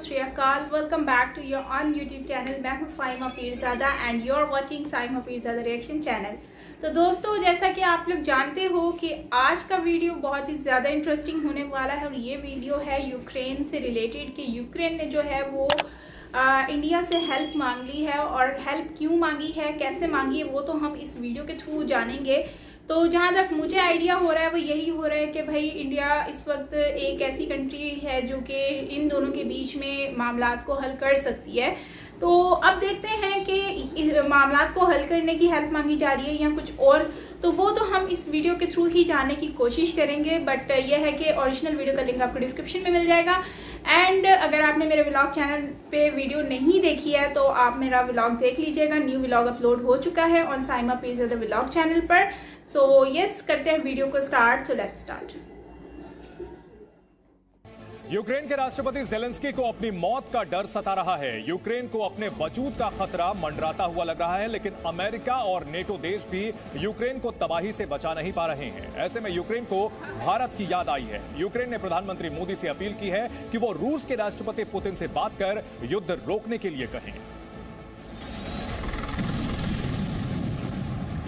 Shri Akal. Welcome back to your own YouTube channel. मैं हूं Saima Pirzada and you are watching Saima Pirzada reaction channel. तो दोस्तों, जैसा कि आप लोग जानते हो कि आज का वीडियो बहुत ही ज़्यादा इंटरेस्टिंग होने वाला है और ये वीडियो है यूक्रेन से रिलेटेड कि यूक्रेन ने जो है वो इंडिया से हेल्प मांग ली है और हेल्प क्यों मांगी है, कैसे मांगी है, वो तो हम इस वीडियो के थ्रू जानेंगे। तो जहाँ तक मुझे आइडिया हो रहा है वो यही हो रहा है कि भाई इंडिया इस वक्त एक ऐसी कंट्री है जो कि इन दोनों के बीच में मामलात को हल कर सकती है। तो अब देखते हैं कि मामलात को हल करने की हेल्प मांगी जा रही है या कुछ और, तो वो तो हम इस वीडियो के थ्रू ही जानने की कोशिश करेंगे। बट यह है कि ओरिजिनल वीडियो का लिंक आपको डिस्क्रिप्शन में मिल जाएगा। एंड अगर आपने मेरे व्लॉग चैनल पे वीडियो नहीं देखी है तो आप मेरा व्लॉग देख लीजिएगा। न्यू व्लॉग अपलोड हो चुका है on Saima Pirzada vlog channel पर। सो यस, करते हैं वीडियो को start. So let's start. Ukraine के राष्ट्रपति जेलेंस्की को अपनी मौत का डर सता रहा है। यूक्रेन को अपने वजूद का खतरा मंडराता हुआ लग रहा है, लेकिन अमेरिका और नेटो देश भी यूक्रेन को तबाही से बचा नहीं पा रहे हैं। ऐसे में यूक्रेन को भारत की याद आई है। यूक्रेन ने प्रधानमंत्री मोदी से अपील की है कि वो रूस के राष्ट्रपति पुतिन से बात कर युद्ध रोकने के लिए कहें।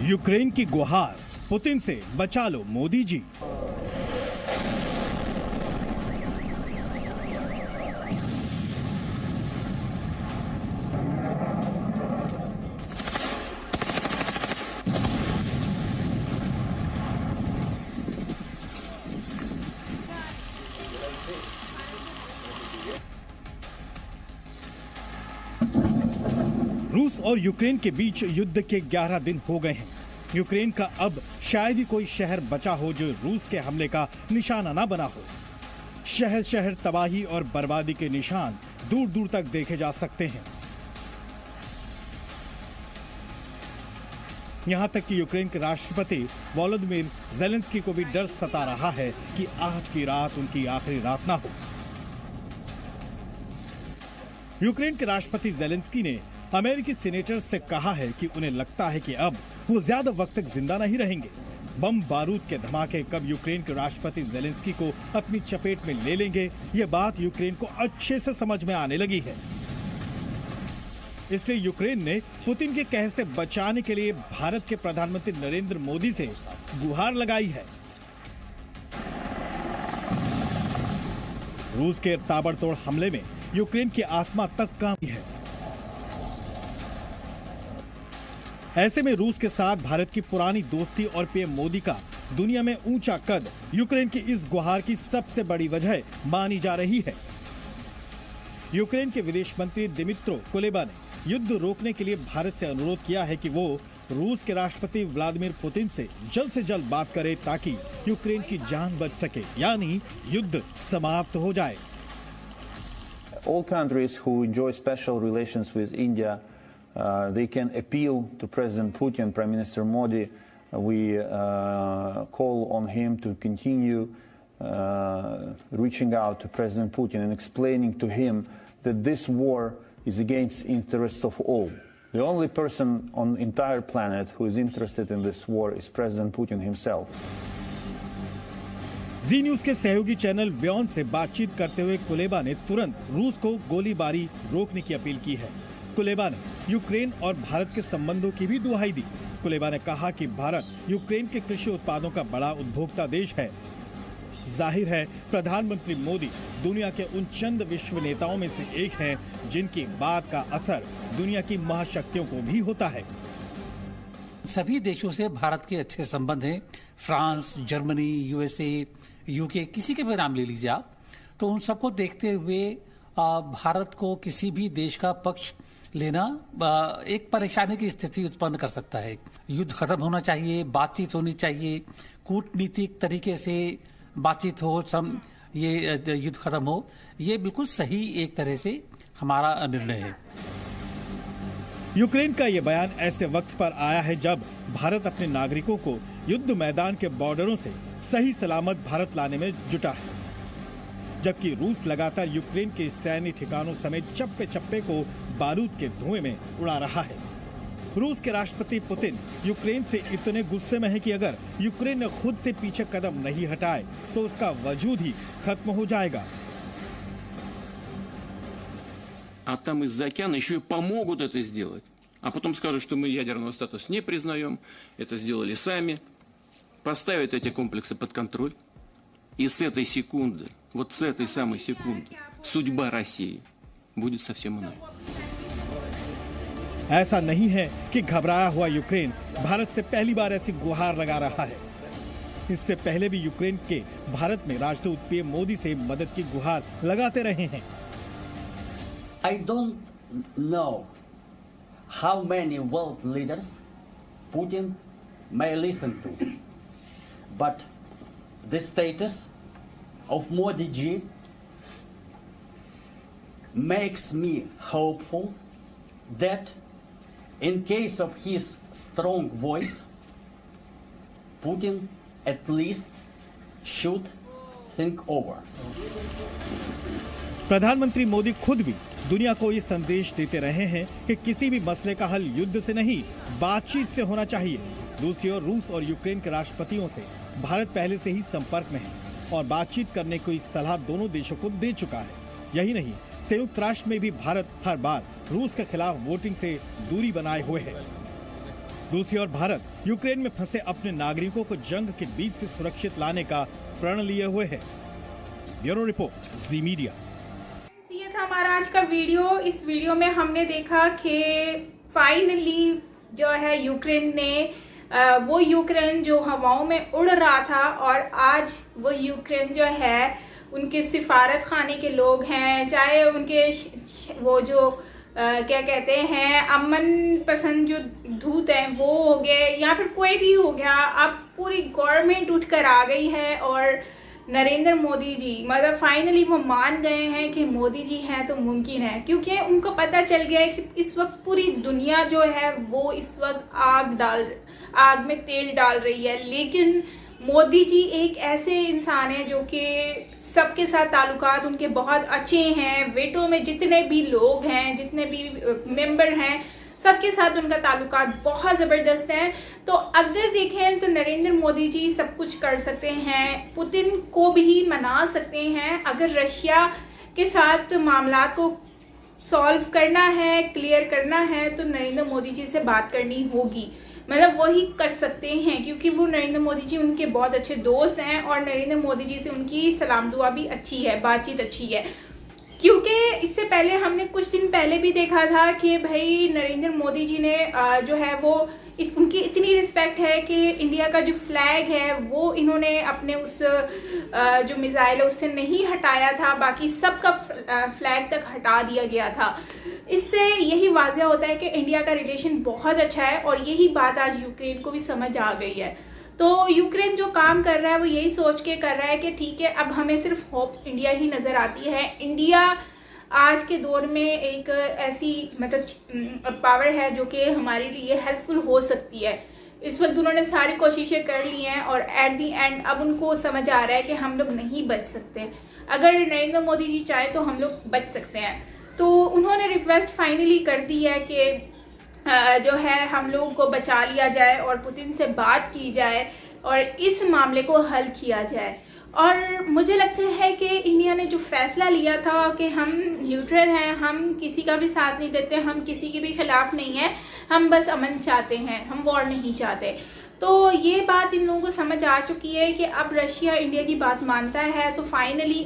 यूक्रेन की गुहार, पुतिन से बचा लो मोदी जी। रूस और यूक्रेन के बीच युद्ध के 11 दिन हो गए हैं। यूक्रेन का अब शायद ही कोई शहर बचा हो जो रूस के हमले का निशाना ना बना हो। शहर शहर तबाही और बर्बादी के निशान दूर दूर तक देखे जा सकते हैं। यहां तक कि यूक्रेन के राष्ट्रपति वोलोदिमीर जेलेंस्की को भी डर सता रहा है कि आज की रात उनकी आखिरी रात ना हो। यूक्रेन के राष्ट्रपति जेलेंस्की ने अमेरिकी सीनेटर्स से कहा है कि उन्हें लगता है कि अब वो ज्यादा वक्त तक जिंदा नहीं रहेंगे। बम बारूद के धमाके कब यूक्रेन के राष्ट्रपति जेलेंस्की को अपनी चपेट में ले लेंगे, ये बात यूक्रेन को अच्छे से समझ में आने लगी है। इसलिए यूक्रेन ने पुतिन के कहर से बचाने के लिए भारत के प्रधानमंत्री नरेंद्र मोदी से गुहार लगाई है। रूस के ताबड़तोड़ हमले में यूक्रेन की आत्मा तक कांपी है। ऐसे में रूस के साथ भारत की पुरानी दोस्ती और पीएम मोदी का दुनिया में ऊंचा कद यूक्रेन की इस गुहार की सबसे बड़ी वजह मानी जा रही है। यूक्रेन के विदेश मंत्री दिमित्रो कुलेबा ने युद्ध रोकने के लिए भारत से अनुरोध किया है कि वो रूस के राष्ट्रपति व्लादिमीर पुतिन से जल्द बात करे ताकि यूक्रेन की जान बच सके, यानी युद्ध समाप्त हो जाए। All countries who enjoy special relations with India, they can appeal to President Putin, Prime Minister Modi. We call on him to continue reaching out to President Putin and explaining to him that this war is against the interests of all. The only person on the entire planet who is interested in this war is President Putin himself. Zee News के सहयोगी channel व्योन से बातचीत करते हुए Kuleba ने तुरंत रूस को गोलीबारी रोकने की अपील की है। कुलेबा ने यूक्रेन और भारत के संबंधों की भी दुहाई दी। कुलेबा ने कहा कि भारत यूक्रेन के कृषि उत्पादों का बड़ा उपभोक्ता देश है। जाहिर है प्रधानमंत्री मोदी दुनिया के उन चंद विश्व नेताओं में से एक हैं जिनकी बात का असर दुनिया की महाशक्तियों को भी होता है। सभी देशों से भारत के अच्छे संबंध हैं। फ्रांस, जर्मनी, यूएसए, यूके, किसी के भी नाम ले लीजिए आप, तो उन सबको देखते हुए भारत को किसी भी देश का पक्ष लेना एक परेशानी की स्थिति उत्पन्न कर सकता है। युद्ध खत्म होना चाहिए, बातचीत होनी चाहिए, कूटनीतिक तरीके से बातचीत हो, ये युद्ध खत्म हो, ये बिल्कुल सही एक तरह से हमारा निर्णय है। यूक्रेन का ये बयान ऐसे वक्त पर आया है जब भारत अपने नागरिकों को युद्ध मैदान के बॉर्डरों से सही सलामत भारत लाने में जुटा है, जबकि रूस लगातार यूक्रेन के सैन्य ठिकानों समेत चप्पे चप्पे को बारूद के धुएं में उड़ा रहा है। रूस के राष्ट्रपति पुतिन यूक्रेन से इतने गुस्से में है कि अगर यूक्रेन ने खुद से पीछे कदम नहीं हटाए तो उसका वजूद ही खत्म हो जाएगा। а там из-за океана еще и помогут это сделать. А потом скажут, что мы ядерного статуса не признаем, это сделали сами, поставят эти комплексы под контроль. И с этой секунды, вот с этой самой секунды, судьба России будет совсем иной. ऐसा नहीं है कि घबराया हुआ यूक्रेन भारत से पहली बार ऐसी गुहार लगा रहा है। इससे पहले भी यूक्रेन के भारत में राजदूत पीएम मोदी से मदद की गुहार लगाते रहे हैं। I don't know how many world leaders Putin may listen to, but the status of Modi ji makes me hopeful that in case of his strong voice, Putin at least should think over. प्रधानमंत्री मोदी खुद भी दुनिया को ये संदेश देते रहे हैं कि किसी भी मसले का हल युद्ध से नहीं, बातचीत से होना चाहिए। दूसरी ओर रूस और यूक्रेन के राष्ट्रपतियों से भारत पहले से ही संपर्क में है और बातचीत करने की सलाह दोनों देशों को दे चुका है। यही नहीं, संयुक्त राष्ट्र में भी भारत हर बार रूस के खिलाफ वोटिंग से दूरी बनाए हुए है। दूसरी ओर भारत यूक्रेन में फंसे अपने नागरिकों को जंग के बीच से सुरक्षित लाने का प्रण लिए हुए है। ब्यूरो रिपोर्ट, जी मीडिया। ये था हमारा आज का वीडियो। इस वीडियो में हमने देखा कि फाइनली जो है यूक्रेन ने वो यूक्रेन जो हवाओं में उड़ रहा था और आज वो यूक्रेन जो है उनके सिफारत खाने के लोग हैं, चाहे उनके वो जो क्या कहते हैं अमन पसंद जो दूत हैं वो हो गए या फिर कोई भी हो गया, अब पूरी गवर्नमेंट उठकर आ गई है और नरेंद्र मोदी जी मतलब फाइनली वो मान गए हैं कि मोदी जी हैं तो मुमकिन है, क्योंकि उनको पता चल गया है कि इस वक्त पूरी दुनिया जो है वो इस वक्त आग में तेल डाल रही है। लेकिन मोदी जी एक ऐसे इंसान है जो कि सबके साथ ताल्लुकात उनके बहुत अच्छे हैं। वेटो में जितने भी लोग हैं, जितने भी मेंबर हैं, सबके साथ उनका ताल्लुकात बहुत ज़बरदस्त है। तो अगर देखें तो नरेंद्र मोदी जी सब कुछ कर सकते हैं, पुतिन को भी मना सकते हैं। अगर रशिया के साथ मामला को सॉल्व करना है, क्लियर करना है, तो नरेंद्र मोदी जी से बात करनी होगी, मतलब वही कर सकते हैं, क्योंकि वो नरेंद्र मोदी जी उनके बहुत अच्छे दोस्त हैं और नरेंद्र मोदी जी से उनकी सलाम दुआ भी अच्छी है, बातचीत अच्छी है। क्योंकि इससे पहले हमने कुछ दिन पहले भी देखा था कि भाई नरेंद्र मोदी जी ने जो है वो उनकी इतनी रिस्पेक्ट है कि इंडिया का जो फ्लैग है वो इन्होंने अपने उस जो मिसाइल है उससे नहीं हटाया था, बाकी सबका फ्लैग तक हटा दिया गया था। इससे यही वाज़ह होता है कि इंडिया का रिलेशन बहुत अच्छा है और यही बात आज यूक्रेन को भी समझ आ गई है। तो यूक्रेन जो काम कर रहा है वो यही सोच के कर रहा है कि ठीक है, अब हमें सिर्फ होप इंडिया ही नज़र आती है। इंडिया आज के दौर में एक ऐसी मतलब पावर है जो कि हमारे लिए हेल्पफुल हो सकती है। इस वक्त उन्होंने सारी कोशिशें कर ली हैं और एट दी एंड अब उनको समझ आ रहा है कि हम लोग नहीं बच सकते। अगर नरेंद्र मोदी जी चाहे तो हम लोग बच सकते हैं। तो उन्होंने रिक्वेस्ट फाइनली कर दी है कि जो है हम लोगों को बचा लिया जाए और पुतिन से बात की जाए और इस मामले को हल किया जाए। और मुझे लगता है कि इंडिया ने जो फैसला लिया था कि हम न्यूट्रल हैं, हम किसी का भी साथ नहीं देते, हम किसी के भी खिलाफ नहीं हैं, हम बस अमन चाहते हैं, हम वॉर नहीं चाहते। तो ये बात इन लोगों को समझ आ चुकी है कि अब रशिया इंडिया की बात मानता है, तो फाइनली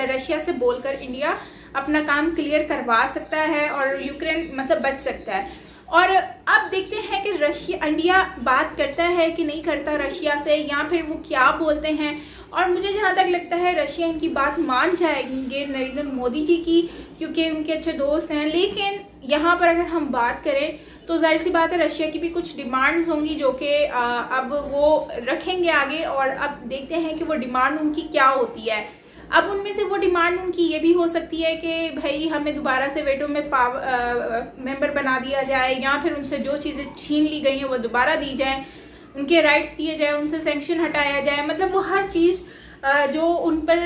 रशिया से बोलकर इंडिया अपना काम क्लियर करवा सकता है और यूक्रेन मतलब बच सकता है। और अब देखते हैं कि इंडिया बात करता है कि नहीं करता रशिया से, या फिर वो क्या बोलते हैं। और मुझे जहाँ तक लगता है रशिया इनकी बात मान जाएंगे नरेंद्र मोदी जी की, क्योंकि उनके अच्छे दोस्त हैं। लेकिन यहाँ पर अगर हम बात करें तो जाहिर सी बात है रशिया की भी कुछ डिमांड्स होंगी जो कि अब वो रखेंगे आगे, और अब देखते हैं कि वो डिमांड उनकी क्या होती है। अब उनमें से वो डिमांड उनकी ये भी हो सकती है कि भाई हमें दोबारा से वेटो में मेंबर बना दिया जाए, या फिर उनसे जो चीज़ें छीन ली गई हैं वो दोबारा दी जाए, उनके राइट्स दिए जाए, उनसे सैंक्शन हटाया जाए, मतलब वो हर चीज़ जो उन पर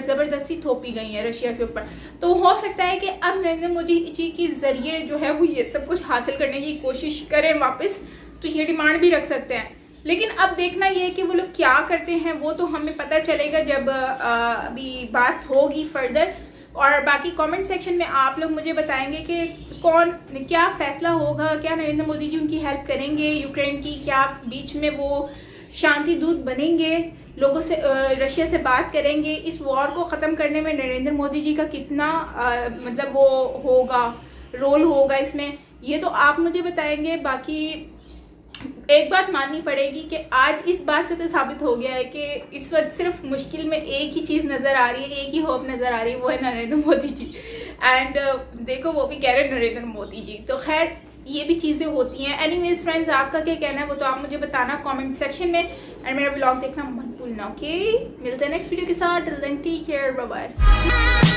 ज़बरदस्ती थोपी गई है रशिया के ऊपर। तो हो सकता है कि अब नरेंद्र मोदी जी के ज़रिए जो है वो ये सब कुछ हासिल करने की कोशिश करें वापस, तो ये डिमांड भी रख सकते हैं। लेकिन अब देखना ये है कि वो लोग क्या करते हैं, वो तो हमें पता चलेगा जब अभी बात होगी फर्दर। और बाकी कमेंट सेक्शन में आप लोग मुझे बताएंगे कि क्या फैसला होगा, क्या नरेंद्र मोदी जी उनकी हेल्प करेंगे यूक्रेन की, क्या बीच में वो शांति दूत बनेंगे, लोगों से रशिया से बात करेंगे, इस वॉर को ख़त्म करने में नरेंद्र मोदी जी का कितना मतलब वो होगा, रोल होगा इसमें, ये तो आप मुझे बताएंगे। बाकी एक बात माननी पड़ेगी कि आज इस बात से तो साबित हो गया है कि इस वक्त सिर्फ मुश्किल में एक ही चीज़ नज़र आ रही है, एक ही होप नज़र आ रही है, वो है नरेंद्र मोदी जी। एंड देखो वो भी कह रहे हैं नरेंद्र मोदी जी, तो खैर ये भी चीज़ें होती हैं। एनीवेज फ्रेंड्स, आपका क्या कहना है वो तो आप मुझे बताना कमेंट सेक्शन में, एंड मेरा ब्लॉग देखना मत भूलना। ओके, मिलते हैं नेक्स्ट वीडियो के साथ। Till then take care, bye bye.